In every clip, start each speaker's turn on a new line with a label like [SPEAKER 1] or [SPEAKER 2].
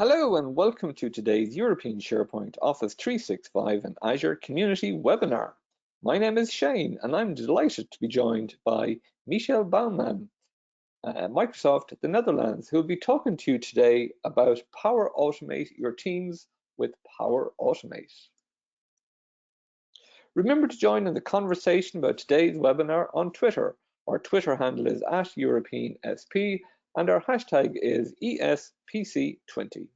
[SPEAKER 1] Hello and welcome to today's European SharePoint Office 365 and Azure Community webinar. My name is Shane and I'm delighted to be joined by Michel Bouman, Microsoft, the Netherlands, who will be talking to you today about Power Automate your teams with Power Automate. Remember to join in the conversation about today's webinar on Twitter. Our Twitter handle is @EuropeanSP and our hashtag is ESPC20.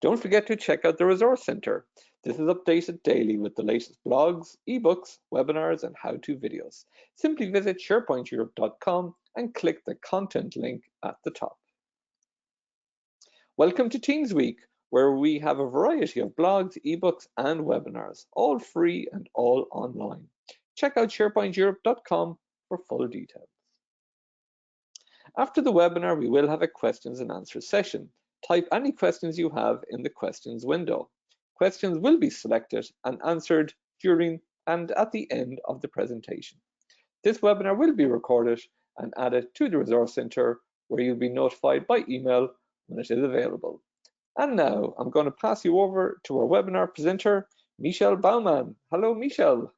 [SPEAKER 1] Don't forget to check out the Resource Center. This is updated daily with the latest blogs, ebooks, webinars, and how-to videos. Simply visit sharepointeurope.com and click the content link at the top. Welcome to Teams Week, where we have a variety of blogs, ebooks, and webinars, all free and all online. Check out sharepointeurope.com for full details. After the webinar, we will have a questions and answers session. Type any questions you have in the questions window. Questions will be selected and answered during and at the end of the presentation. This webinar will be recorded and added to the Resource Center, where you'll be notified by email when it is available. And now I'm going to pass you over to our webinar presenter, Michel Bouman. Hello, Michel.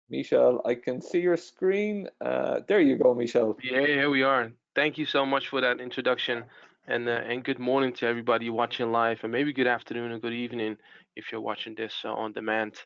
[SPEAKER 1] Michel, I can see your screen. There you go, Michel.
[SPEAKER 2] Yeah, here we are. Thank you so much for that introduction, and good morning to everybody watching live, and maybe good afternoon or good evening if you're watching this on demand.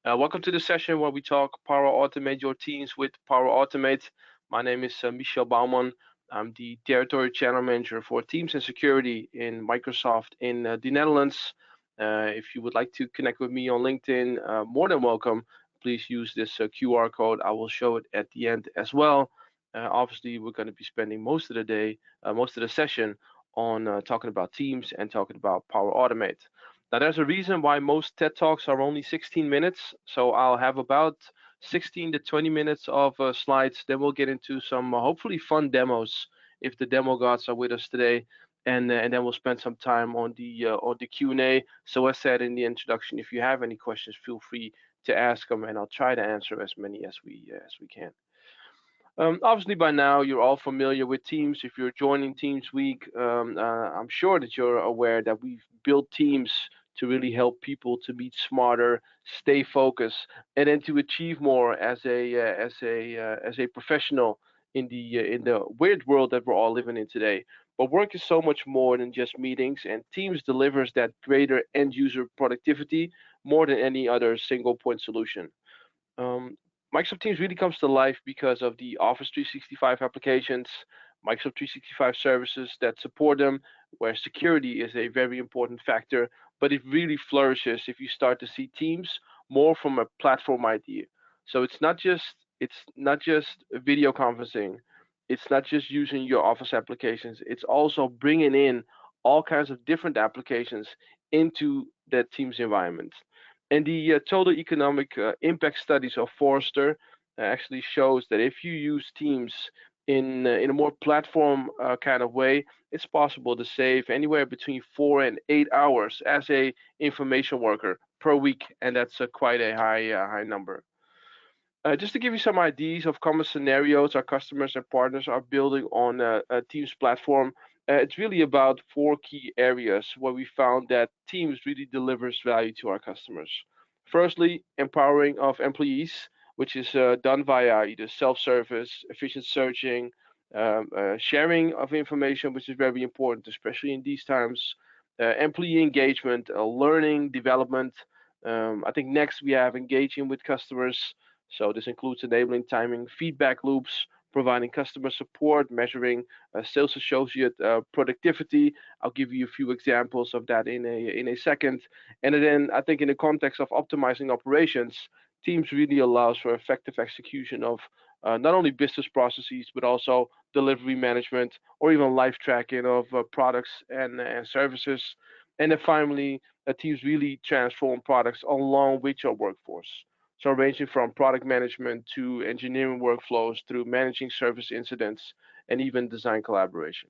[SPEAKER 2] Welcome to the session where we talk Power Automate your teams with Power Automate. My name is Michel Bouman. I'm the Territory Channel Manager for Teams and Security in Microsoft in the Netherlands. If you would like to connect with me on LinkedIn, more than welcome. Please use this QR code. I will show it at the end as well. Obviously, we're going to be spending most of the day, most of the session on talking about Teams and talking about Power Automate. Now, there's a reason why most TED Talks are only 16 minutes. So I'll have about 16 to 20 minutes of slides. Then we'll get into some hopefully fun demos if the demo gods are with us today. And then we'll spend some time on the Q&A. So as said in the introduction, if you have any questions, feel free to ask them, and I'll try to answer as many as we can. Obviously, by now you're all familiar with Teams. If you're joining Teams Week, I'm sure that you're aware that we've built Teams to really help people to meet smarter, stay focused, and then to achieve more as a professional in the weird world that we're all living in today. But work is so much more than just meetings, and Teams delivers that greater end user productivity more than any other single point solution. Um, Microsoft Teams really comes to life because of the Office 365 applications, Microsoft 365 services that support them, where security is a very important factor. But it really flourishes if you start to see Teams more from a platform idea. So it's not just video conferencing, it's not just using your Office applications. It's also bringing in all kinds of different applications into that Teams environment. And the total economic impact studies of Forrester actually shows that if you use Teams in a more platform kind of way, it's possible to save anywhere between 4 and 8 hours as a information worker per week, and that's quite a high number. Just to give you some ideas of common scenarios our customers and partners are building on a Teams platform, it's really about four key areas where we found that Teams really delivers value to our customers. Firstly, empowering of employees, which is done via either self-service, efficient searching, sharing of information, which is very important, especially in these times, employee engagement, learning, development. I think next we have engaging with customers, so this includes enabling timing feedback loops, providing customer support, measuring sales associate productivity. I'll give you a few examples of that in a second. And then I think in the context of optimizing operations, Teams really allows for effective execution of not only business processes, but also delivery management or even live tracking of products and services. And then finally, Teams really transform products along with your workforce. So ranging from product management to engineering workflows through managing service incidents and even design collaboration.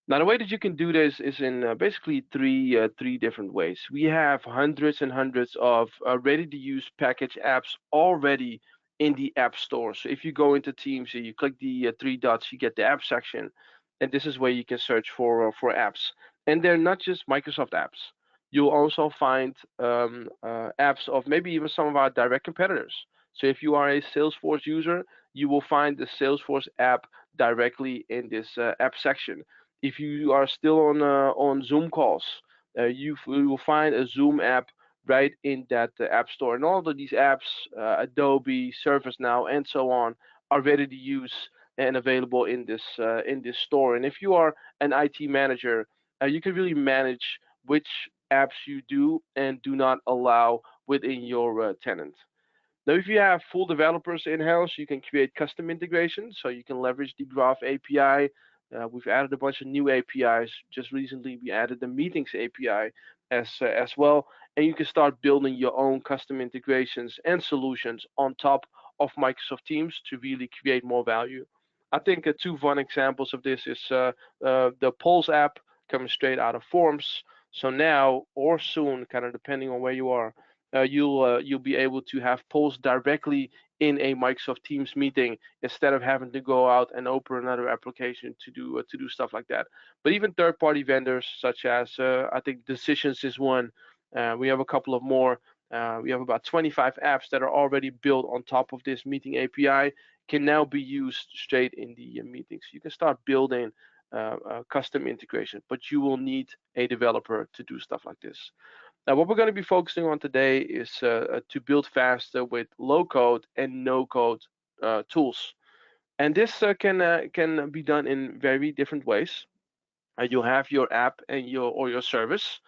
[SPEAKER 2] Now, the way that you can do this is in basically three different ways. We have hundreds and hundreds of ready-to-use package apps already in the App Store. So if you go into Teams and you click the three dots, you get the app section, and this is where you can search for apps. And they're not just Microsoft apps. You'll also find apps of maybe even some of our direct competitors. So if you are a Salesforce user, you will find the Salesforce app directly in this app section. If you are still on Zoom calls, you will find a Zoom app right in that app store. And all of these apps, Adobe, ServiceNow, and so on, are ready to use and available in this store. And if you are an IT manager, you can really manage which apps you do and do not allow within your tenant. Now, if you have full developers in-house, you can create custom integrations, so you can leverage the Graph API. We've added a bunch of new APIs. Just recently, we added the Meetings API as well, and you can start building your own custom integrations and solutions on top of Microsoft Teams to really create more value. I think two fun examples of this is the Pulse app coming straight out of Forms. So now or soon, kind of depending on where you are, you'll be able to have polls directly in a Microsoft Teams meeting instead of having to go out and open another application to do stuff like that. But even third-party vendors such as I think Decisions is one. We have a couple of more. We have about 25 apps that are already built on top of this meeting API can now be used straight in the meetings. You can start building custom integration, but you will need a developer to do stuff like this. Now, what we're going to be focusing on today is to build faster with low code and no code tools. And this can be done in very different ways. You'll have your app and your service,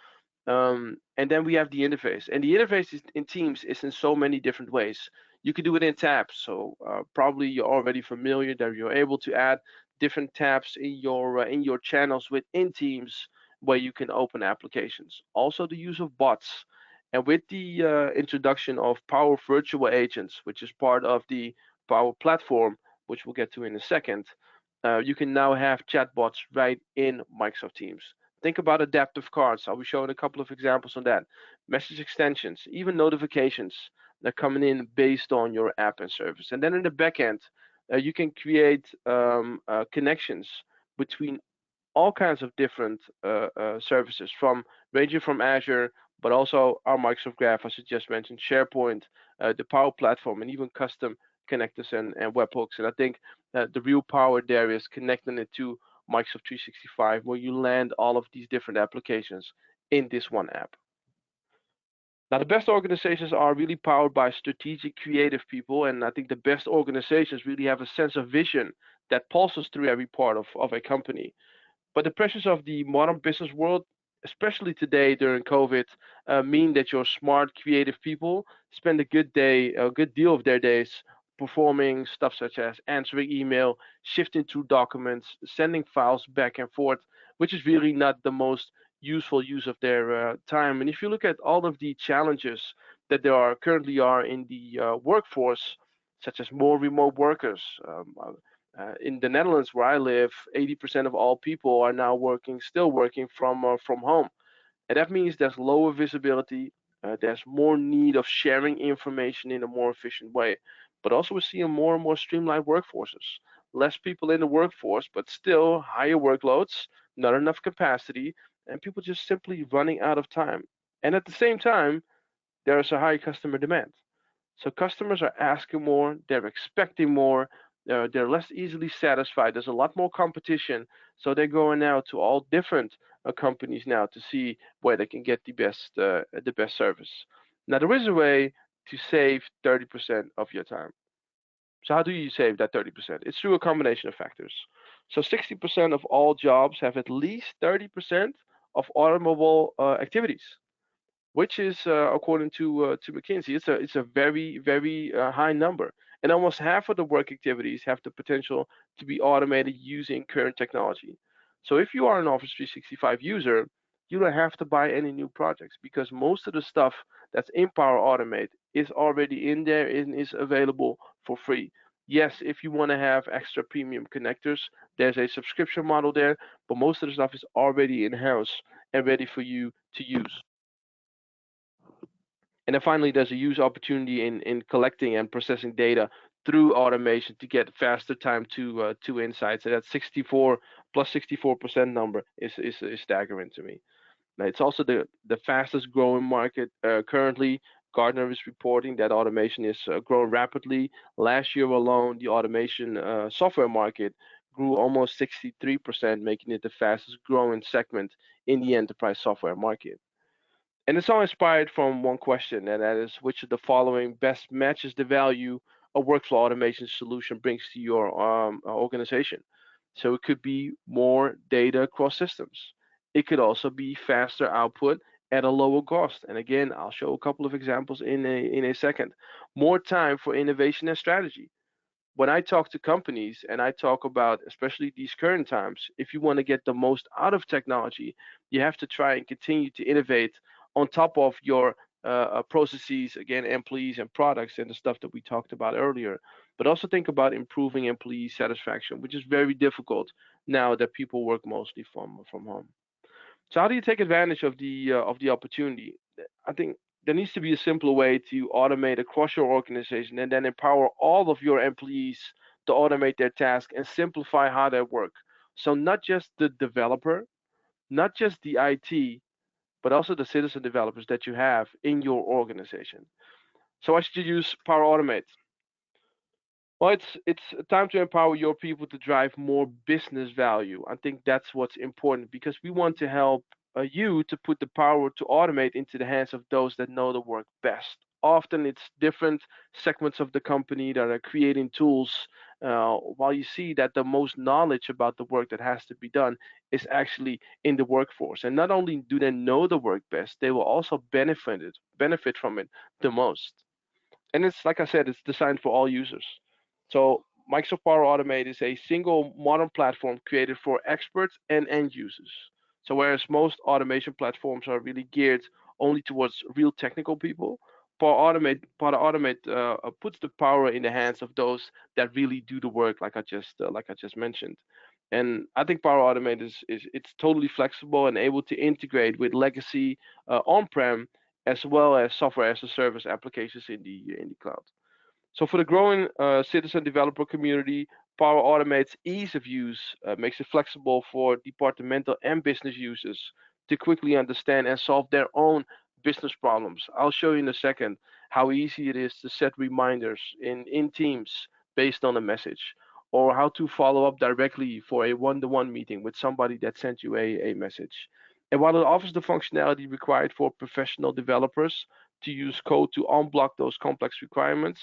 [SPEAKER 2] and then we have the interface. And the interface in Teams is in so many different ways. You can do it in tabs. So probably you're already familiar that you're able to add different tabs in your channels within Teams where you can open applications. Also the use of bots. And with the introduction of Power Virtual Agents, which is part of the Power Platform, which we'll get to in a second, you can now have chatbots right in Microsoft Teams. Think about adaptive cards. I'll be showing a couple of examples on that. Message extensions, even notifications that are coming in based on your app and service. And then in the backend, you can create connections between all kinds of different services, from ranging from Azure, but also our Microsoft Graph, as I just mentioned, SharePoint, the Power Platform, and even custom connectors and webhooks. And I think the real power there is connecting it to Microsoft 365, where you land all of these different applications in this one app. Now, the best organizations are really powered by strategic, creative people, and I think the best organizations really have a sense of vision that pulses through every part of a company. But the pressures of the modern business world, especially today during COVID, mean that your smart, creative people spend a good deal of their days performing stuff such as answering email, shifting through documents, sending files back and forth, which is really not the most useful use of their time. And if you look at all of the challenges that there are currently are in the workforce, such as more remote workers, in the Netherlands, where I live, 80% of all people are now still working from home, and that means there's lower visibility. There's more need of sharing information in a more efficient way. But also, we're seeing more and more streamlined workforces. Less people in the workforce, but still higher workloads, not enough capacity, and people just simply running out of time. And at the same time, there is a high customer demand. So customers are asking more, they're expecting more, they're less easily satisfied. There's a lot more competition, so they're going out to all different companies now to see where they can get the best service. Now there is a way to save 30% of your time. So how do you save that 30%? It's through a combination of factors. So 60% of all jobs have at least 30% of automable activities, which is according to McKinsey, it's a very high number, and almost half of the work activities have the potential to be automated using current technology. So if you are an Office 365 user, you don't have to buy any new projects because most of the stuff that's in Power Automate is already in there and is available for free. Yes, if you want to have extra premium connectors, there's a subscription model there, but most of the stuff is already in house and ready for you to use. And then finally, there's a huge opportunity in collecting and processing data through automation to get faster time to insights. So that 64% number is staggering to me. Now, it's also the fastest growing market currently. Gartner is reporting that automation is growing rapidly. Last year alone, the automation software market grew almost 63%, making it the fastest growing segment in the enterprise software market. And it's all inspired from one question, and that is which of the following best matches the value a workflow automation solution brings to your organization. So it could be more data across systems. It could also be faster output at a lower cost. And again, I'll show a couple of examples in a second. More time for innovation and strategy. When I talk to companies and I talk about, especially these current times, if you want to get the most out of technology, you have to try and continue to innovate on top of your processes, again, employees and products and the stuff that we talked about earlier. But also think about improving employee satisfaction, which is very difficult now that people work mostly from home. So how do you take advantage of the opportunity? I think there needs to be a simpler way to automate across your organization and then empower all of your employees to automate their tasks and simplify how they work. So not just the developer, not just the IT, but also the citizen developers that you have in your organization. So I should use Power Automate. Well, it's time to empower your people to drive more business value. I think that's what's important because we want to help you to put the power to automate into the hands of those that know the work best. Often it's different segments of the company that are creating tools, while you see that the most knowledge about the work that has to be done is actually in the workforce. And not only do they know the work best, they will also benefit from it the most. And it's like I said, it's designed for all users. So Microsoft Power Automate is a single modern platform created for experts and end users. So whereas most automation platforms are really geared only towards real technical people, Power Automate puts the power in the hands of those that really do the work, like I just mentioned. And I think Power Automate is it's totally flexible and able to integrate with legacy on-prem as well as software as a service applications in the cloud. So for the growing citizen developer community, Power Automate's ease of use makes it flexible for departmental and business users to quickly understand and solve their own business problems. I'll show you in a second how easy it is to set reminders in Teams based on a message, or how to follow up directly for a one-to-one meeting with somebody that sent you a message. And while it offers the functionality required for professional developers to use code to unblock those complex requirements,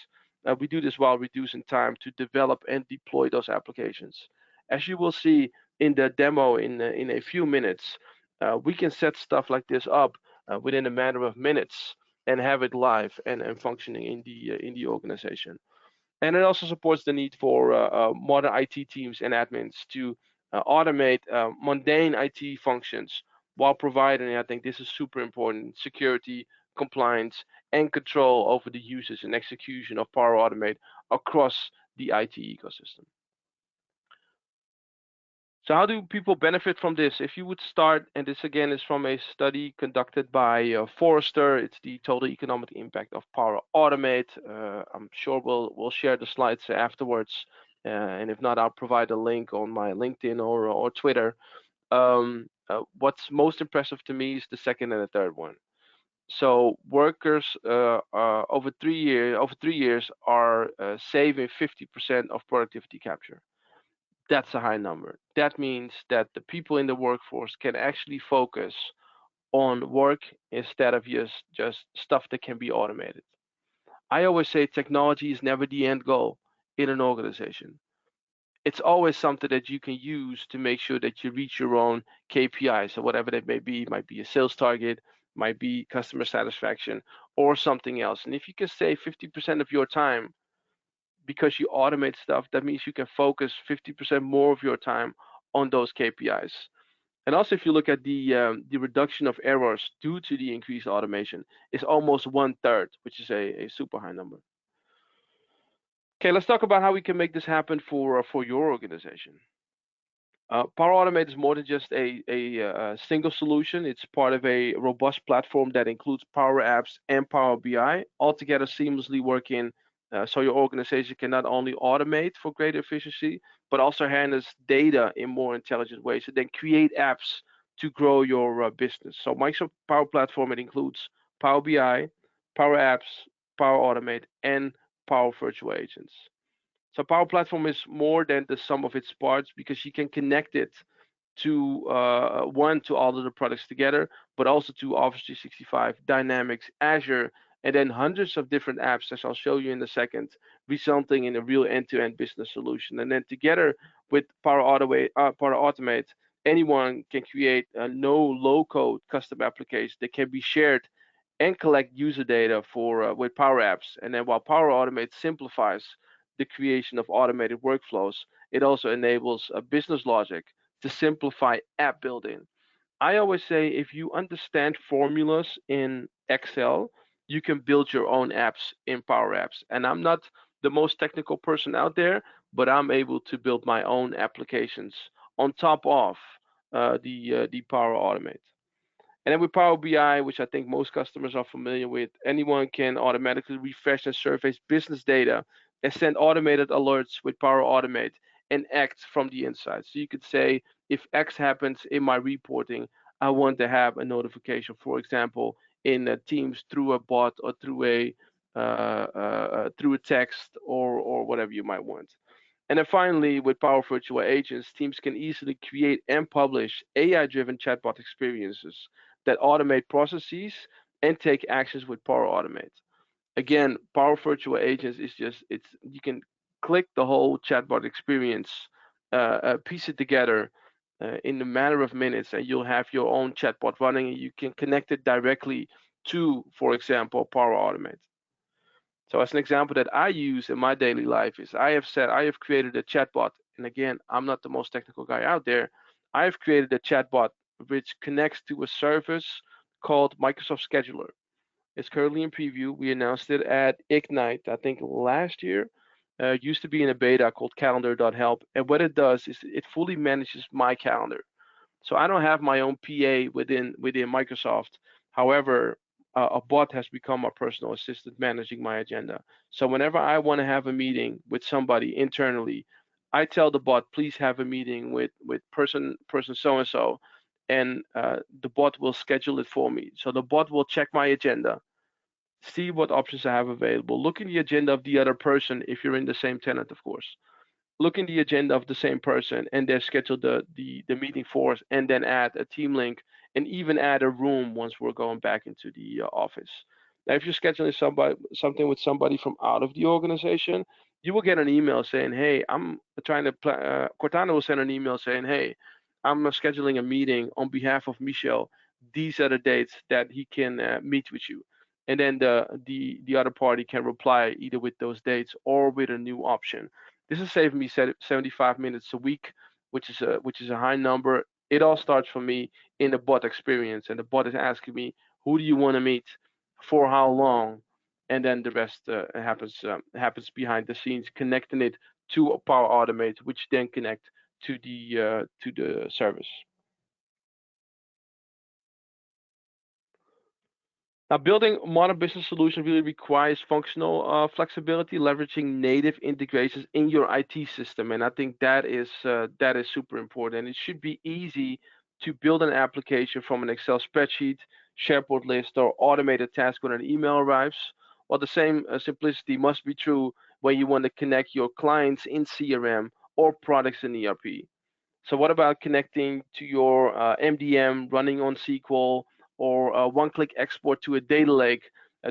[SPEAKER 2] we do this while reducing time to develop and deploy those applications. As you will see in the demo in a few minutes, we can set stuff like this up within a matter of minutes and have it live and functioning in the organization. And it also supports the need for modern IT teams and admins to automate mundane IT functions while providing, I think this is super important, security, compliance, and control over the usage and execution of Power Automate across the IT ecosystem. So how do people benefit from this? If you would start, and this again is from a study conducted by Forrester, it's the total economic impact of Power Automate. I'm sure we'll share the slides afterwards, and if not, I'll provide a link on my LinkedIn or Twitter. What's most impressive to me is the second and the third one. So workers over 3 years are saving 50% of productivity capture. That's a high number. That means that the people in the workforce can actually focus on work instead of just stuff that can be automated. I always say technology is never the end goal in an organization. It's always something that you can use to make sure that you reach your own KPI. So whatever that may be, it might be a sales target, might be customer satisfaction, or something else. And if you can save 50% of your time because you automate stuff, that means you can focus 50% more of your time on those KPIs. And also, if you look at the reduction of errors due to the increased automation, is almost one third, which is a super high number. Okay, let's talk about how we can make this happen for your organization. Power Automate is more than just a single solution. It's part of a robust platform that includes Power Apps and Power BI, all together seamlessly working so your organization can not only automate for greater efficiency, but also harness data in more intelligent ways and then create apps to grow your business. So Microsoft Power Platform, it includes Power BI, Power Apps, Power Automate, and Power Virtual Agents. So Power Platform is more than the sum of its parts because you can connect it to one to all of the products together, but also to Office 365, Dynamics, Azure, and then hundreds of different apps, as I'll show you in a second, resulting in a real end-to-end business solution. And then together with Power Automate, anyone can create a no low-code custom application that can be shared and collect user data for with Power Apps. And then while Power Automate simplifies the creation of automated workflows, it also enables a business logic to simplify app building. I always say if you understand formulas in Excel, you can build your own apps in Power Apps. And I'm not the most technical person out there, but I'm able to build my own applications on top of the Power Automate. And then with Power BI, which I think most customers are familiar with, anyone can automatically refresh and surface business data and send automated alerts with Power Automate and act from the inside. So you could say, if X happens in my reporting, I want to have a notification, for example, in Teams through a bot or through a text or whatever you might want. And then finally, with Power Virtual Agents, teams can easily create and publish AI-driven chatbot experiences that automate processes and take actions with Power Automate. Again, Power Virtual Agents is just it's you can click the whole chatbot experience, piece it together in a matter of minutes, and you'll have your own chatbot running, and you can connect it directly to, for example, Power Automate. So as an example that I use in my daily life is I have created a chatbot, and again, I'm not the most technical guy out there. I have created a chatbot which connects to a service called Microsoft Scheduler. It's currently in preview. We announced it at Ignite, I think last year. It used to be in a beta called calendar.help. And what it does is it fully manages my calendar. So I don't have my own PA within Microsoft. However, a bot has become my personal assistant managing my agenda. So whenever I want to have a meeting with somebody internally, I tell the bot, please have a meeting with person so and so, and the bot will schedule it for me. So the bot will check my agenda, see what options I have available, look in the agenda of the other person if you're in the same tenant, of course, look in the agenda of the same person and then schedule the meeting for us and then add a team link and even add a room once we're going back into the office. Now, if you're scheduling something with somebody from out of the organization, you will get an email saying, hey, I'm trying to, Cortana will send an email saying, hey, I'm scheduling a meeting on behalf of Michel. These are the dates that he can meet with you. And then the other party can reply either with those dates or with a new option. This is saving me 75 minutes a week, which is a high number. It all starts for me in the bot experience, and the bot is asking me, who do you want to meet, for how long, and then the rest happens behind the scenes, connecting it to a Power Automate, which then connect to the service. Now, building modern business solution really requires functional flexibility, leveraging native integrations in your IT system, and I think that is super important. And it should be easy to build an application from an Excel spreadsheet, SharePoint list, or automated task when an email arrives. While the same simplicity must be true when you want to connect your clients in CRM or products in ERP. So what about connecting to your MDM running on SQL or one-click export to a data lake?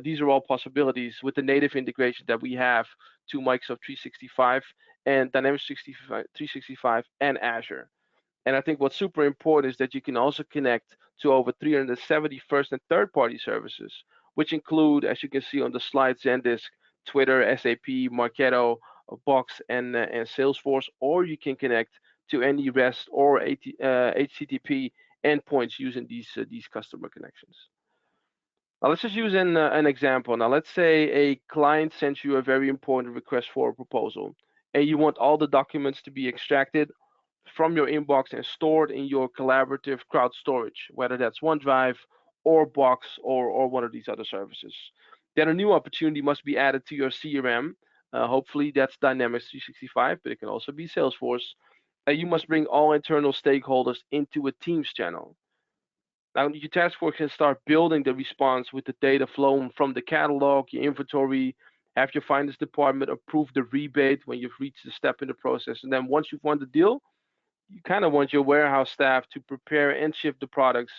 [SPEAKER 2] These are all possibilities with the native integration that we have to Microsoft 365 and Dynamics 365 and Azure. And I think what's super important is that you can also connect to over 370 first and third party services, which include, as you can see on the slide, Zendesk, Twitter, SAP, Marketo, Box, and Salesforce, or you can connect to any REST or HTTP endpoints using these customer connections. Now let's just use an example. Now let's say a client sends you a very important request for a proposal, and you want all the documents to be extracted from your inbox and stored in your collaborative cloud storage, whether that's OneDrive or Box or one of these other services. Then a new opportunity must be added to your CRM. Hopefully that's Dynamics 365, but it can also be Salesforce. You must bring all internal stakeholders into a Teams channel. Now, your task force can start building the response with the data flown from the catalog, your inventory, have your finance department approve the rebate when you've reached the step in the process. And then once you've won the deal, you kind of want your warehouse staff to prepare and ship the products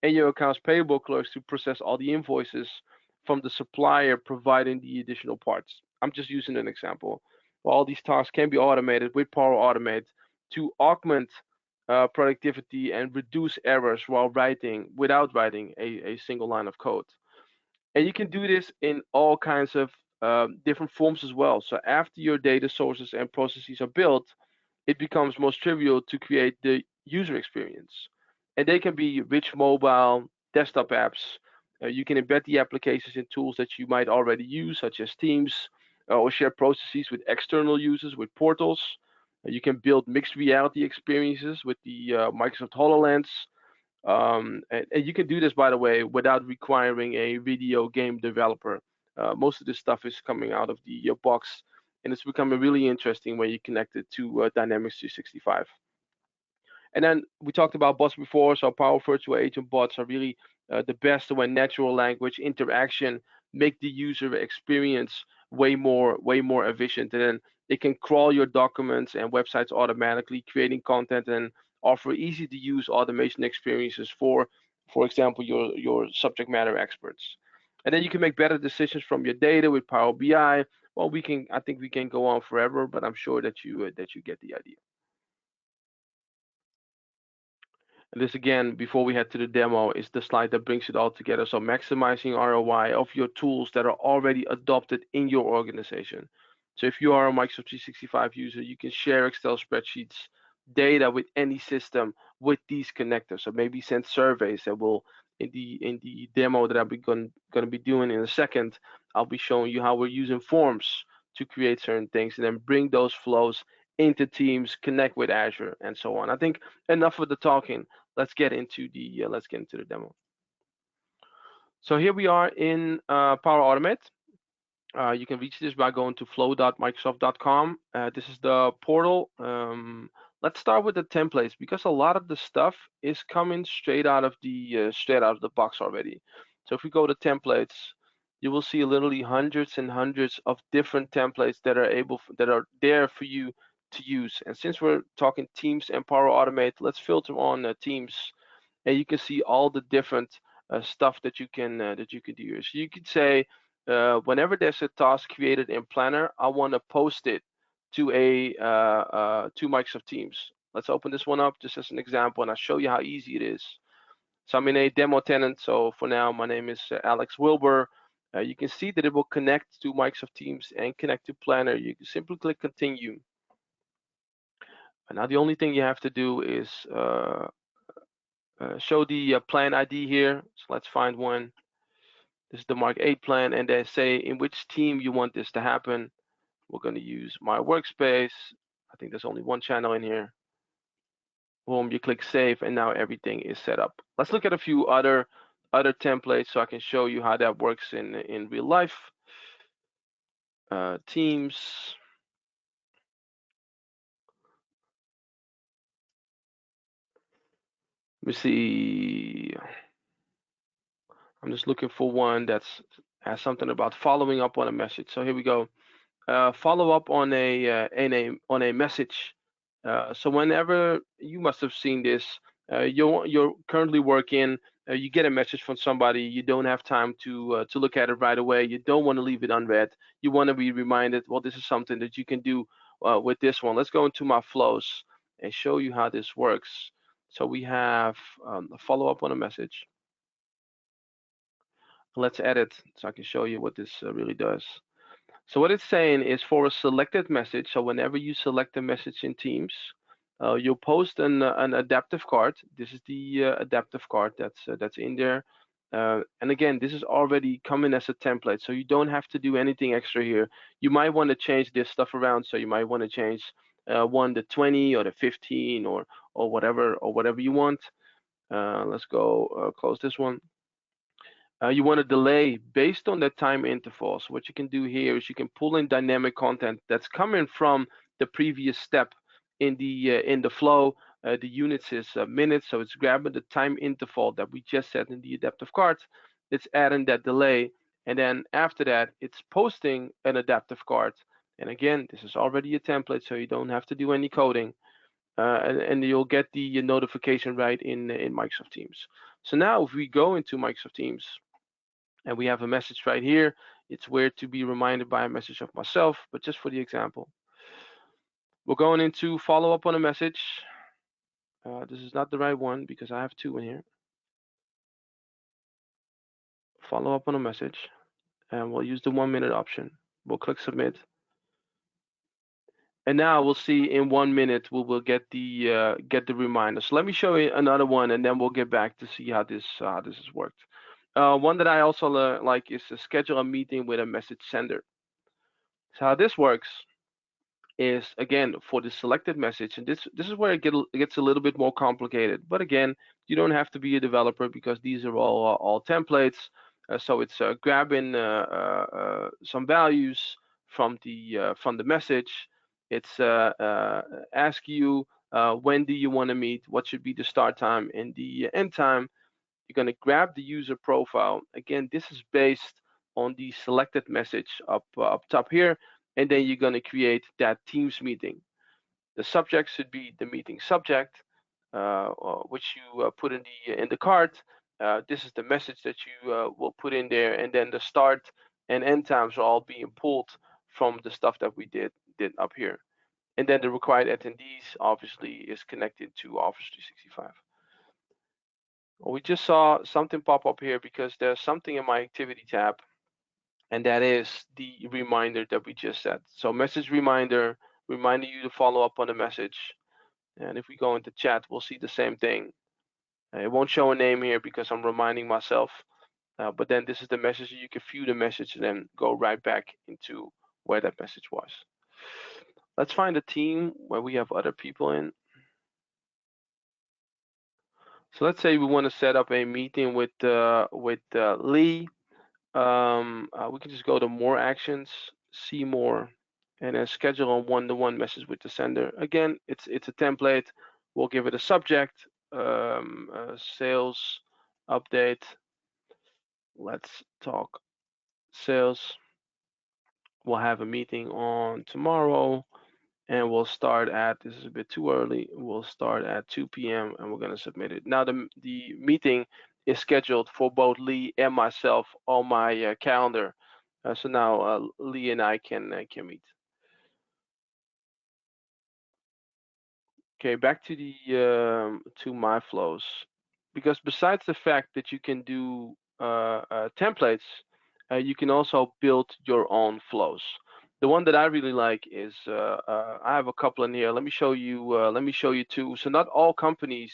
[SPEAKER 2] and your accounts payable clerks to process all the invoices from the supplier providing the additional parts. I'm just using an example. Well, all these tasks can be automated with Power Automate to augment productivity and reduce errors while without writing a single line of code. And you can do this in all kinds of different forms as well. So after your data sources and processes are built, it becomes most trivial to create the user experience. And they can be rich mobile, desktop apps. You can embed the applications in tools that you might already use, such as Teams, or share processes with external users with portals. You can build mixed reality experiences with the Microsoft HoloLens. And you can do this, by the way, without requiring a video game developer. Most of this stuff is coming out of the box, and it's becoming really interesting when you connect it to Dynamics 365. And then we talked about bots before, so Power Virtual Agent bots are really the best when natural language interaction make the user experience way more efficient. And then it can crawl your documents and websites automatically, creating content and offer easy to use automation experiences for example, your subject matter experts. And then you can make better decisions from your data with Power BI. Well, I think we can go on forever, but I'm sure that you get the idea. And this again, before we head to the demo, is the slide that brings it all together. So maximizing ROI of your tools that are already adopted in your organization. So if you are a Microsoft 365 user, you can share Excel spreadsheets, data with any system with these connectors. So maybe send surveys that will in the demo that I'll be going to be doing in a second, I'll be showing you how we're using forms to create certain things and then bring those flows into Teams, connect with Azure, and so on. I think enough of the talking. Let's get into the demo. So here we are in Power Automate. You can reach this by going to flow.microsoft.com. This is the portal. Let's start with the templates because a lot of the stuff is coming straight out of the box already. So if we go to templates, you will see literally hundreds and hundreds of different templates that are there for you to use. And since we're talking Teams and Power Automate, let's filter on Teams, and you can see all the different stuff that you can do here. So you could say whenever there's a task created in Planner, I want to post it to Microsoft Teams. Let's open this one up just as an example, and I'll show you how easy it is. So I'm in a demo tenant. So for now, my name is Alex Wilbur. You can see that it will connect to Microsoft Teams and connect to Planner. You can simply click continue. And now the only thing you have to do is show the plan ID here. So let's find one. This is the Mark 8 plan, and they say in which team you want this to happen. We're going to use my workspace. I think there's only one channel in here. Boom, you click save, and now everything is set up. Let's look at a few other templates so I can show you how that works in real life. Teams. Let me see. I'm just looking for one that's has something about following up on a message. So here we go. Follow up on a message. So whenever you must have seen this, you're currently working. You get a message from somebody. You don't have time to look at it right away. You don't want to leave it unread. You want to be reminded. Well, this is something that you can do with this one. Let's go into my flows and show you how this works. So we have a follow up on a message. Let's edit so I can show you what this really does. So what it's saying is for a selected message, so whenever you select a message in Teams, you'll post an adaptive card. This is the adaptive card that's in there. And again, this is already coming as a template, so you don't have to do anything extra here. You might want to change this stuff around, so you might want to change one the 20 or the 15 or whatever you want. Let's go close this one. You want to delay based on that time interval. So what you can do here is you can pull in dynamic content that's coming from the previous step in the flow. The units is minutes, so it's grabbing the time interval that we just set in the adaptive card. It's adding that delay, and then after that, it's posting an adaptive card. And again, this is already a template, so you don't have to do any coding, and you'll get the notification right in Microsoft Teams. So now, if we go into Microsoft Teams and we have a message right here. It's weird to be reminded by a message of myself, but just for the example, we're going into follow up on a message. This is not the right one because I have two in here. Follow up on a message, and we'll use the 1 minute option. We'll click submit, and now we'll see in 1 minute we will get the reminder. So let me show you another one, and then we'll get back to see how this has worked. One that I also like is to schedule a meeting with a message sender. So how this works is again for the selected message, and this is where it gets a little bit more complicated. But again, you don't have to be a developer because these are all templates. So it's grabbing some values from the message. It's ask you when do you want to meet, what should be the start time and the end time. You're going to grab the user profile. Again, this is based on the selected message up top here, and then you're going to create that Teams meeting. The subject should be the meeting subject, which you put in the card. This is the message that you will put in there, and then the start and end times are all being pulled from the stuff that we did up here. And then the required attendees obviously is connected to Office 365. Well, we just saw something pop up here because there's something in my activity tab, and that is the reminder that we just set. So message reminder, reminding you to follow up on the message. And if we go into chat, we'll see the same thing. It won't show a name here because I'm reminding myself. But then this is the message. You can view the message and then go right back into where that message was. Let's find a team where we have other people in. So let's say we want to set up a meeting with Lee. We can just go to more actions, see more, and then schedule a one-to-one message with the sender. Again, it's a template. We'll give it a subject, sales update. Let's talk sales. We'll have a meeting on tomorrow, and we'll start at, this is a bit too early, we'll start at 2 p.m. and we're going to submit it. Now the meeting is scheduled for both Lee and myself on my calendar. So now Lee and I can meet. Okay, back to the to my flows, because besides the fact that you can do templates, you can also build your own flows. The one that I really like is I have a couple in here. Let me show you. Let me show you two. So not all companies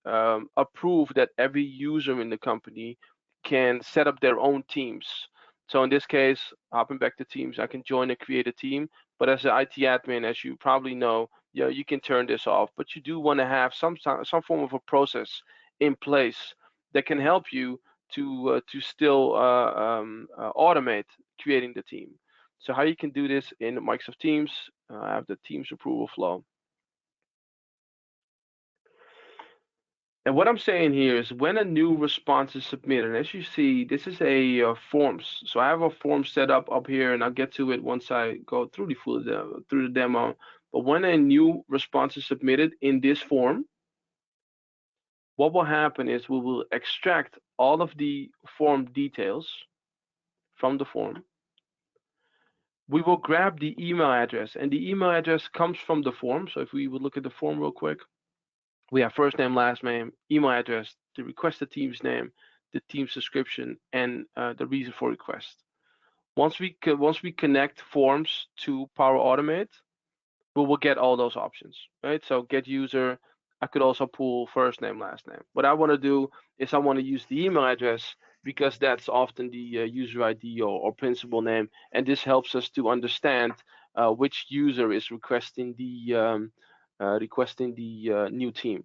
[SPEAKER 2] approve that every user in the company can set up their own teams. So in this case, hopping back to Teams, I can join and create a team. But as an IT admin, as you probably know, yeah, you can turn this off. But you do want to have some form of a process in place that can help you to still automate creating the team. So how you can do this in Microsoft Teams, I have the Teams approval flow. And what I'm saying here is when a new response is submitted, as you see, this is a forms. So I have a form set up here, and I'll get to it once I go through the demo. But when a new response is submitted in this form, what will happen is we will extract all of the form details from the form. We will grab the email address, and the email address comes from the form. So if we would look at the form real quick, we have first name, last name, email address, the requested team's name, the team's description, and the reason for request. Once we connect forms to Power Automate, we will get all those options, right? So get user, I could also pull first name, last name. What I want to do is I want to use the email address because that's often the user ID or principal name, and this helps us to understand which user is requesting the new team.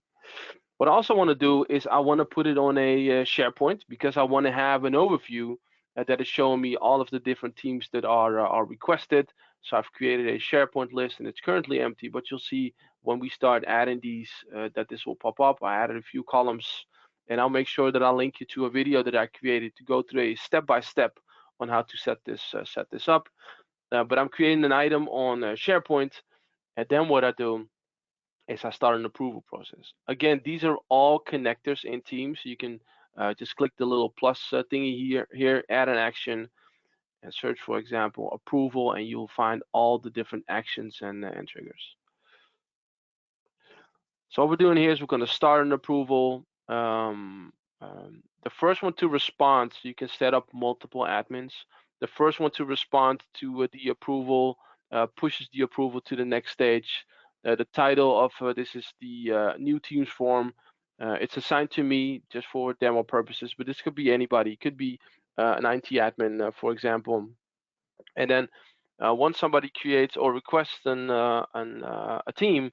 [SPEAKER 2] What I also want to do is I want to put it on a SharePoint, because I want to have an overview that is showing me all of the different teams that are requested. So I've created a SharePoint list, and it's currently empty, but you'll see when we start adding these that this will pop up. I added a few columns, and I'll make sure that I'll link you to a video that I created to go through a step-by-step on how to set this up. But I'm creating an item on SharePoint, and then what I do is I start an approval process. Again, these are all connectors in Teams. You can just click the little plus thingy here, add an action, and search, for example, approval, and you'll find all the different actions and triggers. So what we're doing here is we're going to start an approval. The first one to respond, so you can set up multiple admins. The first one to respond to the approval pushes the approval to the next stage. The title of this is the new Teams form. It's assigned to me just for demo purposes, but this could be anybody. It could be an IT admin, for example. And then once somebody creates or requests a team,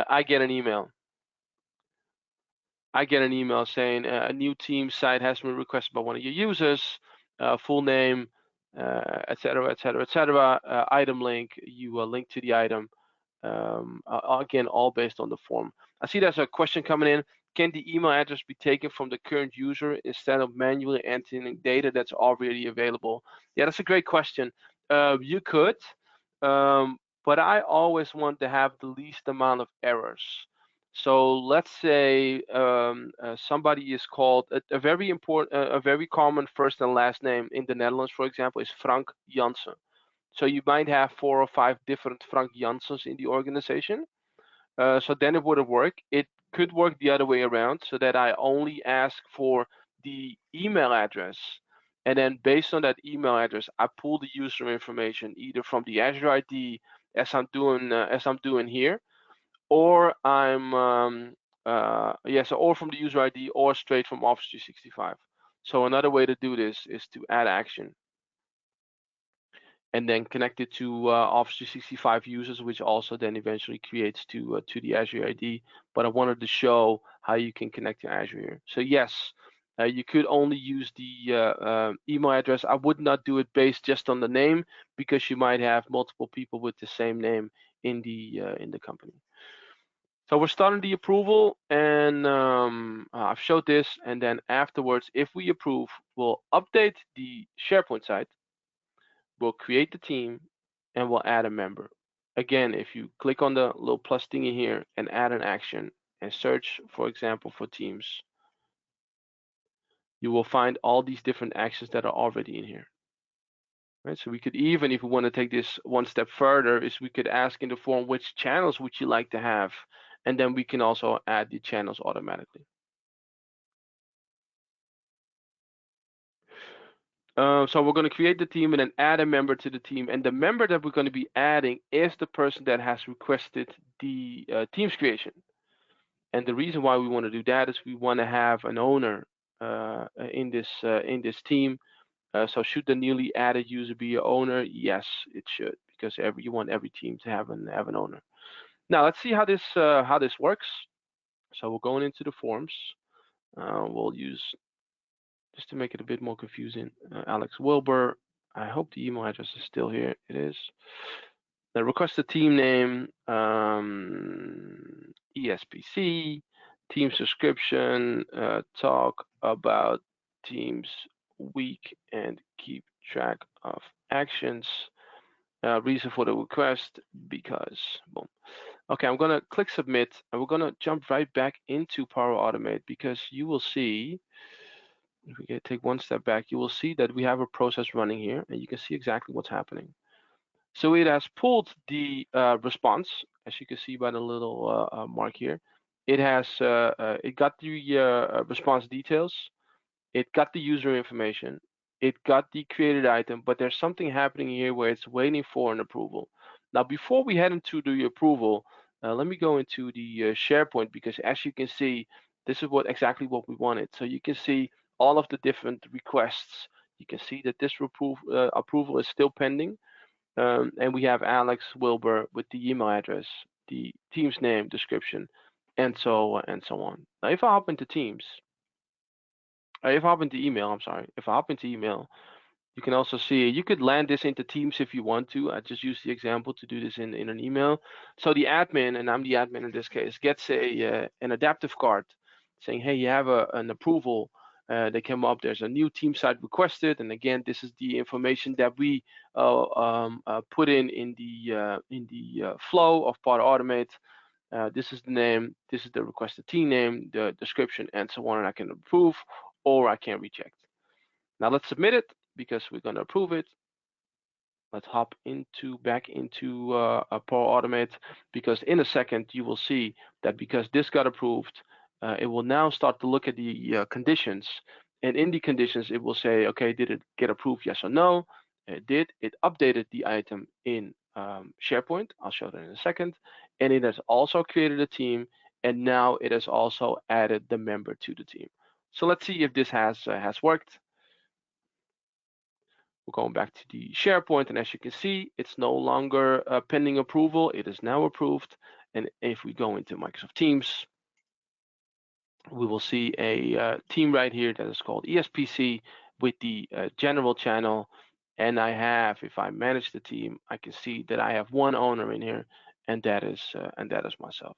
[SPEAKER 2] I get an email. I get an email saying a new team site has been requested by one of your users, full name, etc., etc., etc. Item link, you link to the item. Again, all based on the form. I see there's a question coming in. Can the email address be taken from the current user instead of manually entering data that's already available? Yeah, that's a great question. You could, but I always want to have the least amount of errors. So let's say somebody is called a very important, a very common first and last name in the Netherlands, for example, is Frank Janssen. So you might have 4 or 5 different Frank Janssens in the organization. So then it wouldn't work. It could work the other way around, so that I only ask for the email address, and then based on that email address, I pull the user information either from the Azure ID, as I'm doing here, or or from the user ID, or straight from Office 365. So another way to do this is to add action and then connect it to Office 365 users, which also then eventually creates to the Azure ID. But I wanted to show how you can connect to Azure here. So yes, you could only use the email address. I would not do it based just on the name, because you might have multiple people with the same name in the company. So we're starting the approval, and I've showed this, and then afterwards, if we approve, we'll update the SharePoint site, we'll create the team, and we'll add a member. Again, if you click on the little plus thingy here and add an action and search, for example, for teams, you will find all these different actions that are already in here. Right? So we could even, if we want to take this one step further, is we could ask in the form, which channels would you like to have? And then we can also add the channels automatically. So we're going to create the team and then add a member to the team. And the member that we're going to be adding is the person that has requested the team's creation. And the reason why we want to do that is we want to have an owner in this team. So should the newly added user be an owner? Yes, it should, because you want every team to have an owner. Now let's see how this works. So we're going into the forms. We'll use, just to make it a bit more confusing, Alex Wilbur. I hope the email address is still here. It is. Request a team name, ESPC, team subscription, talk about teams week and keep track of actions. Reason for the request, because, boom. Okay, I'm gonna click submit, and we're gonna jump right back into Power Automate, because you will see, if we take one step back, you will see that we have a process running here, and you can see exactly what's happening. So it has pulled the response, as you can see by the little mark here. It has it got the response details. It got the user information. It got the created item, but there's something happening here where it's waiting for an approval. Now, before we head into the approval, let me go into the SharePoint, because as you can see, this is exactly what we wanted. So you can see all of the different requests. You can see that this approval is still pending. And we have Alex Wilbur with the email address, the Teams name, description, and so on. Now, if I hop into Teams, if I hop into email, I'm sorry, if I hop into email, you can also see, you could land this into Teams if you want to. I just use the example to do this in an email. So the admin, and I'm the admin in this case, gets an adaptive card saying, hey, you have an approval. They came up, there's a new team site requested. And again, this is the information that we put in the flow of Pod Automate. This is the name, this is the requested team name, the description, and so on. And I can approve or I can reject. Now let's submit it because we're going to approve it. Let's hop back into Power Automate, because in a second you will see that because this got approved, it will now start to look at the conditions. And in the conditions, it will say, okay, did it get approved? Yes or no? It did. It updated the item in SharePoint. I'll show that in a second. And it has also created a team. And now it has also added the member to the team. So let's see if this has worked. We're going back to the SharePoint, and as you can see, it's no longer pending approval. It is now approved. And if we go into Microsoft Teams, we will see a team right here that is called ESPC with the general channel. And I have, if I manage the team, I can see that I have one owner in here, and that is myself.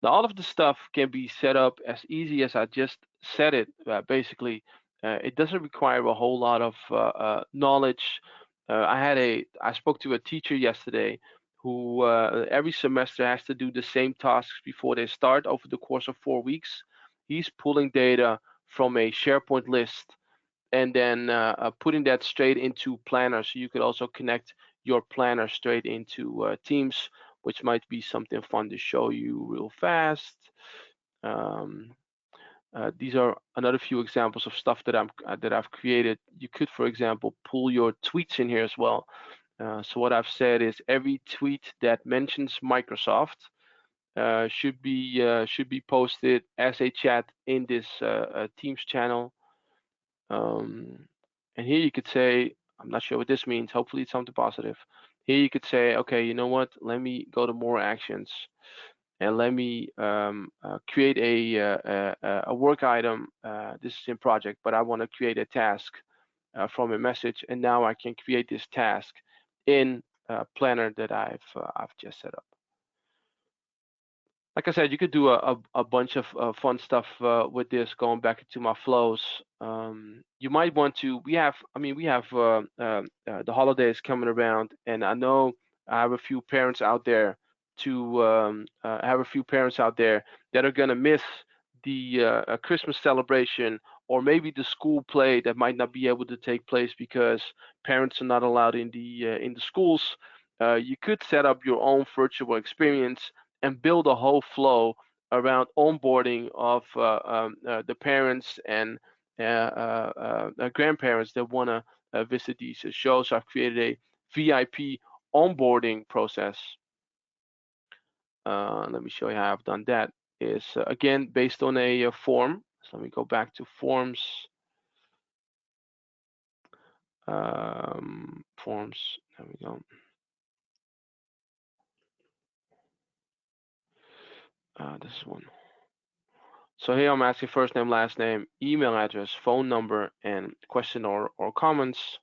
[SPEAKER 2] Now, all of the stuff can be set up as easy as I just said it. Basically, it doesn't require a whole lot of knowledge. I spoke to a teacher yesterday who every semester has to do the same tasks before they start over the course of 4 weeks. He's pulling data from a SharePoint list and then putting that straight into Planner. So you could also connect your Planner straight into Teams, which might be something fun to show you real fast. These are another few examples of stuff that I've created. You could, for example, pull your tweets in here as well. So what I've said is every tweet that mentions Microsoft should be posted as a chat in this Teams channel. And here you could say, I'm not sure what this means. Hopefully it's something positive. Here you could say, okay, you know what? Let me go to more actions, and let me create a work item. This is in project, but I want to create a task from a message, and now I can create this task in Planner that I've just set up. Like I said, you could do a bunch of fun stuff with this. Going back into my flows, you might want to. We have the holidays coming around, and I know I have a few parents out there that are gonna miss the Christmas celebration, or maybe the school play that might not be able to take place because parents are not allowed in the schools. You could set up your own virtual experience and build a whole flow around onboarding of the parents and grandparents that want to visit these shows. So I've created a VIP onboarding process. Let me show you how I've done that. Is again based on a form. So let me go back to forms. Forms. There we go. This one. So here I'm asking first name, last name, email address, phone number, and question or comments.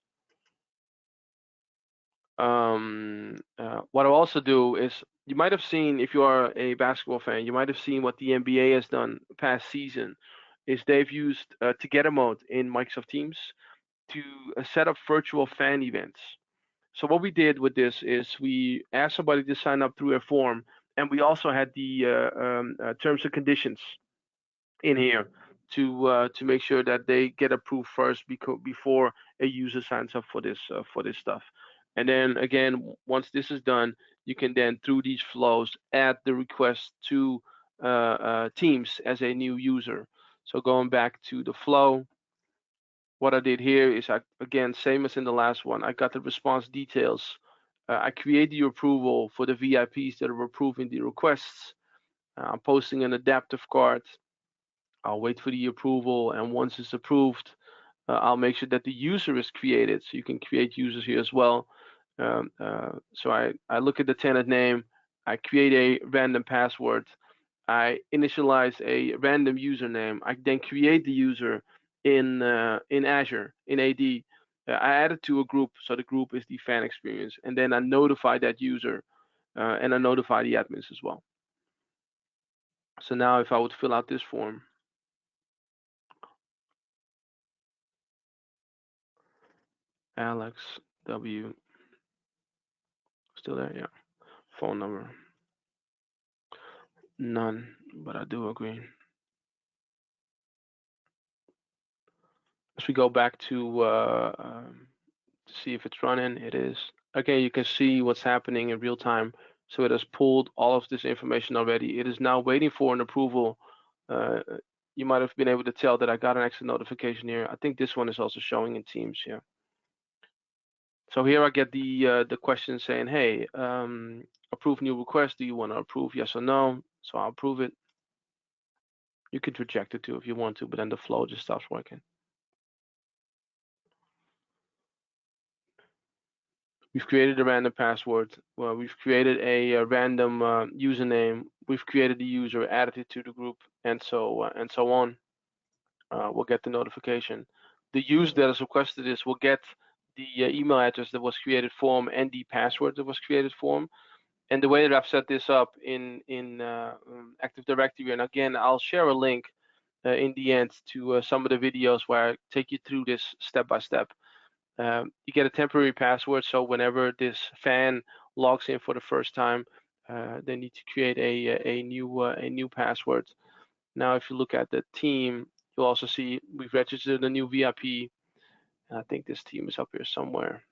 [SPEAKER 2] What I'll also do is, you might have seen, if you are a basketball fan, you might have seen what the NBA has done past season, is they've used Together Mode in Microsoft Teams to set up virtual fan events. So what we did with this is we asked somebody to sign up through a form, and we also had the terms and conditions in here to make sure that they get approved first before a user signs up for this stuff. And then again, once this is done, you can then through these flows add the request to Teams as a new user. So going back to the flow, what I did here is again, same as in the last one, I got the response details. I create the approval for the VIPs that are approving the requests. I'm posting an adaptive card. I'll wait for the approval, and once it's approved, I'll make sure that the user is created. So you can create users here as well. So I look at the tenant name, I create a random password, I initialize a random username, I then create the user in Azure, in AD. I add it to a group, so the group is the fan experience, and then I notify that user, and I notify the admins as well. So now if I would fill out this form, Alex W, still there? Yeah. Phone number, none, but I do agree. As we go back to see if it's running, it is. Again, you can see what's happening in real time. So it has pulled all of this information already. It is now waiting for an approval. Uh, you might have been able to tell that I got an extra notification here. I think this one is also showing in Teams. Yeah. So here I get the question saying, hey, approve new request. Do you want to approve? Yes or no? So I'll approve it. You could reject it too if you want to, but then the flow just stops working. We've created a random password. Well, we've created a random username. We've created the user, added it to the group, and so on. We'll get the notification. The user that has requested this will get the email address that was created for him and the password that was created for him. And the way that I've set this up in Active Directory, and again, I'll share a link in the end to some of the videos where I take you through this step by step. You get a temporary password, so whenever this fan logs in for the first time, they need to create a new password. Now, if you look at the team, you'll also see we've registered a new VIP. And I think this team is up here somewhere.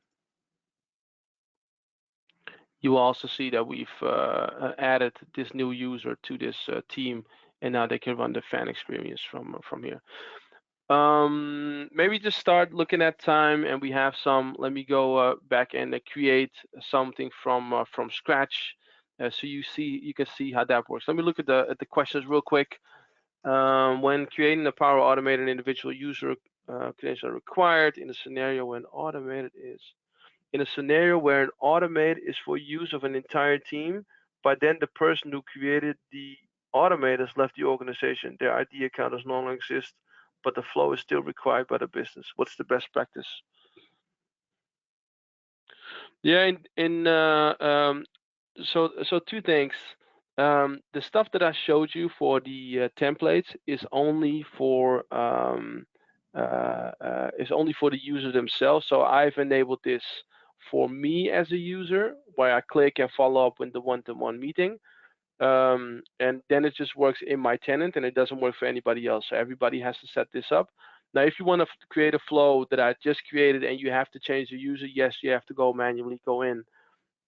[SPEAKER 2] You will also see that we've added this new user to this team, and now they can run the fan experience from here. Maybe just start looking at time, and we have some. Let me go back and create something from scratch, so you can see how that works. Let me look at the questions real quick. When creating a Power Automate, an individual user credentials are required in a scenario when automated is in a scenario where an automate is for use of an entire team, but then the person who created the automate has left the organization. Their ID account does no longer exist, but the flow is still required by the business. What's the best practice? Yeah, so two things. The stuff that I showed you for the templates is only for the user themselves. So I've enabled this for me as a user, where I click and follow up with the one-to-one meeting. And then it just works in my tenant, and it doesn't work for anybody else. So everybody has to set this up. Now, if you want to create a flow that I just created and you have to change the user, yes, you have to go manually go in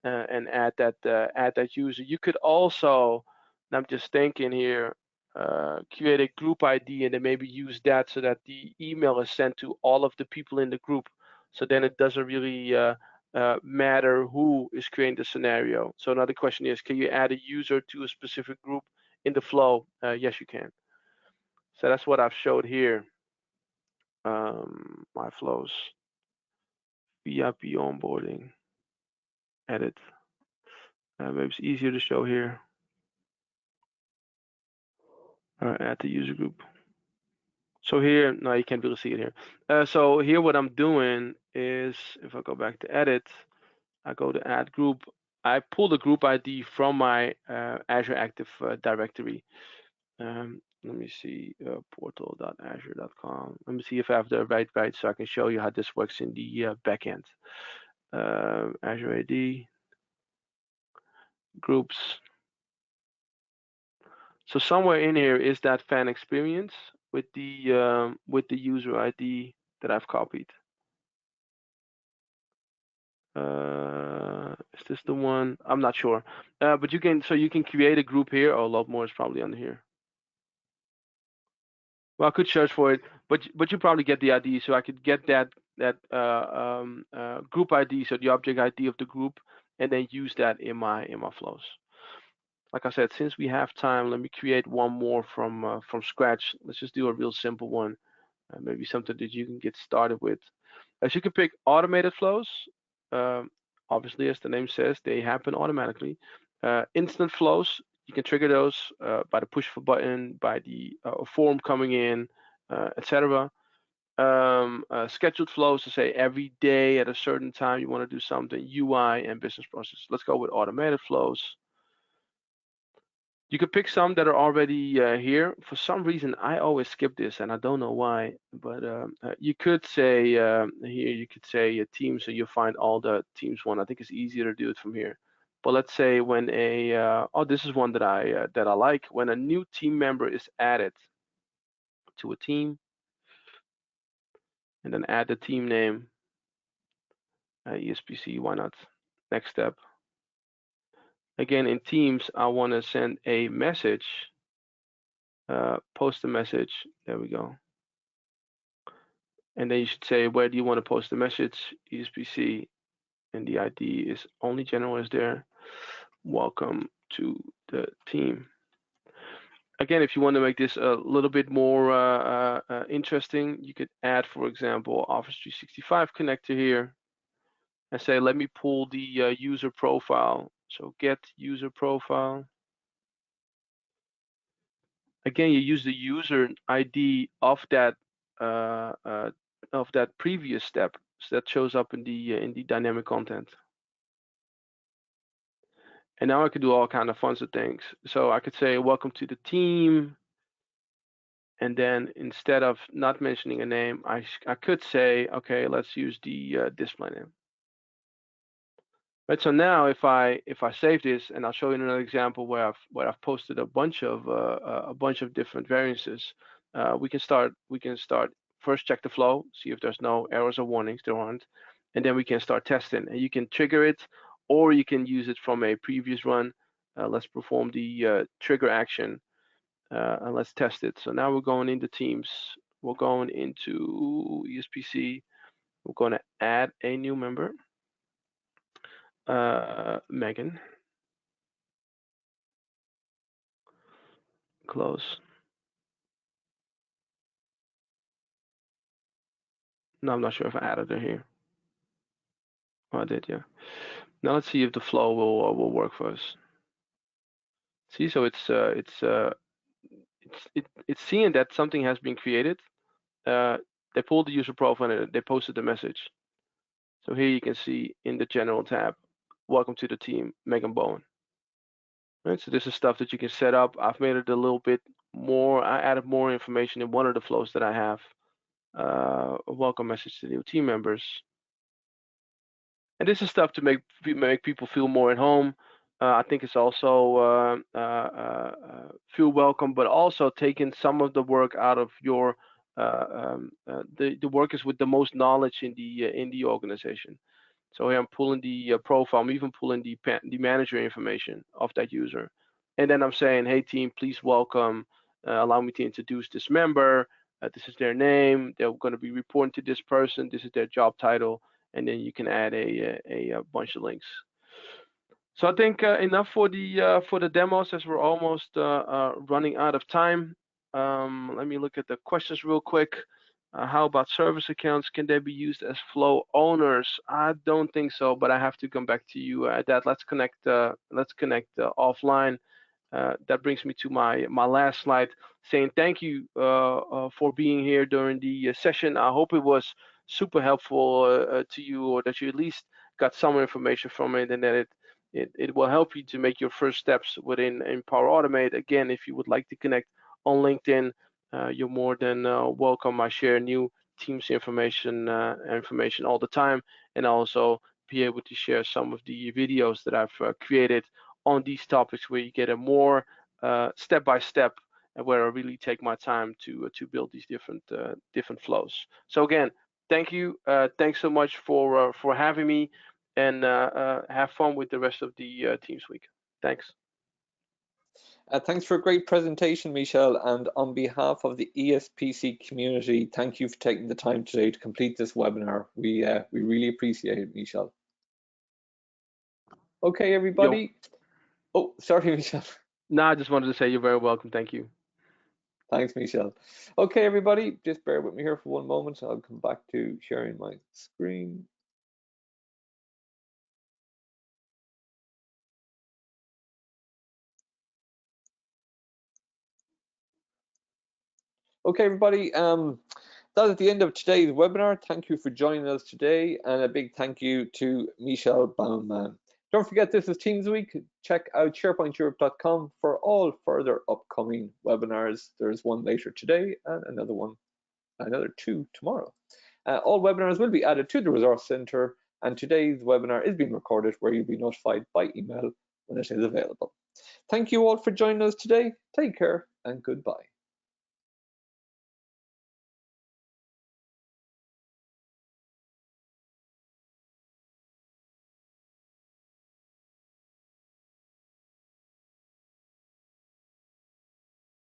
[SPEAKER 2] and add that user. You could also, and I'm just thinking here, create a group ID and then maybe use that so that the email is sent to all of the people in the group. So then it doesn't really matter who is creating the scenario. So another question is, can you add a user to a specific group in the flow? Yes, you can. So that's what I've showed here. My flows, VIP onboarding, edit. Maybe it's easier to show here. Add the user group. So here, no, you can't really see it here. So here what I'm doing is, if I go back to edit, I go to add group. I pull the group ID from my Azure Active Directory. Let me see, portal.azure.com. Let me see if I have the right, so I can show you how this works in the backend. Azure AD, groups. So somewhere in here is that fan experience with the user ID that I've copied. Is this the one? I'm not sure. But you can create a group here. Oh, a lot more is probably under here. Well, I could search for it, but you probably get the ID. So I could get that group ID, so the object ID of the group, and then use that in my flows. Like I said, since we have time, let me create one more from scratch. Let's just do a real simple one, maybe something that you can get started with. As you can pick automated flows, Obviously, as the name says, they happen automatically. Instant flows, you can trigger those by the push of a button, by the form coming in, etc. Scheduled flows to say every day at a certain time you want to do something, UI and business process. Let's go with automated flows. You could pick some that are already here. For some reason, I always skip this, and I don't know why. But you could say here, you could say a team, so you'll find all the teams one. I think it's easier to do it from here. But let's say when a oh, this is one that I like. When a new team member is added to a team, and then add the team name, ESPC. Why not? Next step. Again, in Teams, I want to send a message. Post a message. There we go. And then you should say, where do you want to post the message? ESPC, and the ID is only general is there. Welcome to the team. Again, if you want to make this a little bit more interesting, you could add, for example, Office 365 connector here and say, let me pull the user profile. So get user profile. Again, you use the user ID uh, uh, of that previous step, so that shows up in the dynamic content. And now I could do all kind of fun things. So I could say, welcome to the team. And then instead of not mentioning a name, I could say, okay, let's use the display name. Right. So now if I save this, and I'll show you another example where I've posted a bunch of different variances. We can start first, check the flow, see if there's no errors or warnings. There aren't, and then we can start testing. And you can trigger it, or you can use it from a previous run. Let's perform the trigger action, and let's test it. So now we're going into Teams. We're going into ESPC. We're going to add a new member. Megan. Close. No, I'm not sure if I added her here. Oh, I did, yeah. Now let's see if the flow will work for us. See, so it's seeing that something has been created. They pulled the user profile and they posted the message. So here you can see in the general tab, welcome to the team, Megan Bowen. Right, so this is stuff that you can set up. I've made it a little bit more. I added more information in one of the flows that I have. A welcome message to new team members. And this is stuff to make people feel more at home. I think it's also feel welcome, but also taking some of the work out of your the workers with the most knowledge in the organization. So here I'm pulling the profile. I'm even pulling the manager information of that user, and then I'm saying, "Hey team, please welcome. Allow me to introduce this member. This is their name. They're going to be reporting to this person. This is their job title." And then you can add a bunch of links. So I think enough for the demos, as we're almost running out of time. Let me look at the questions real quick. How about service accounts? Can they be used as flow owners? I don't think so, but I have to come back to you at that. Let's connect. Offline. That brings me to my last slide, saying thank you for being here during the session. I hope it was super helpful to you, or that you at least got some information from it, and that it will help you to make your first steps within in Power Automate. Again, if you would like to connect on LinkedIn, you're more than welcome. I share new Teams information all the time, and also be able to share some of the videos that I've created on these topics, where you get a more step by step, and where I really take my time to build these different flows. So again, thank you. Thanks so much for having me, and have fun with the rest of the Teams week. Thanks.
[SPEAKER 1] Thanks for a great presentation, Michel. And on behalf of the ESPC community, thank you for taking the time today to complete this webinar. We really appreciate it, Michel. Okay, everybody.
[SPEAKER 2] Yo.
[SPEAKER 1] Oh, sorry, Michel.
[SPEAKER 2] No, I just wanted to say you're very welcome. Thank you.
[SPEAKER 1] Thanks, Michel. Okay, everybody, just bear with me here for one moment. I'll come back to sharing my screen. Okay, everybody, that's at the end of today's webinar. Thank you for joining us today, and a big thank you to Michel Bouman. Don't forget, this is Teams Week. Check out sharepointeurope.com for all further upcoming webinars. There's one later today and another two tomorrow. All webinars will be added to the Resource Center, and today's webinar is being recorded where you'll be notified by email when it is available. Thank you all for joining us today. Take care and goodbye.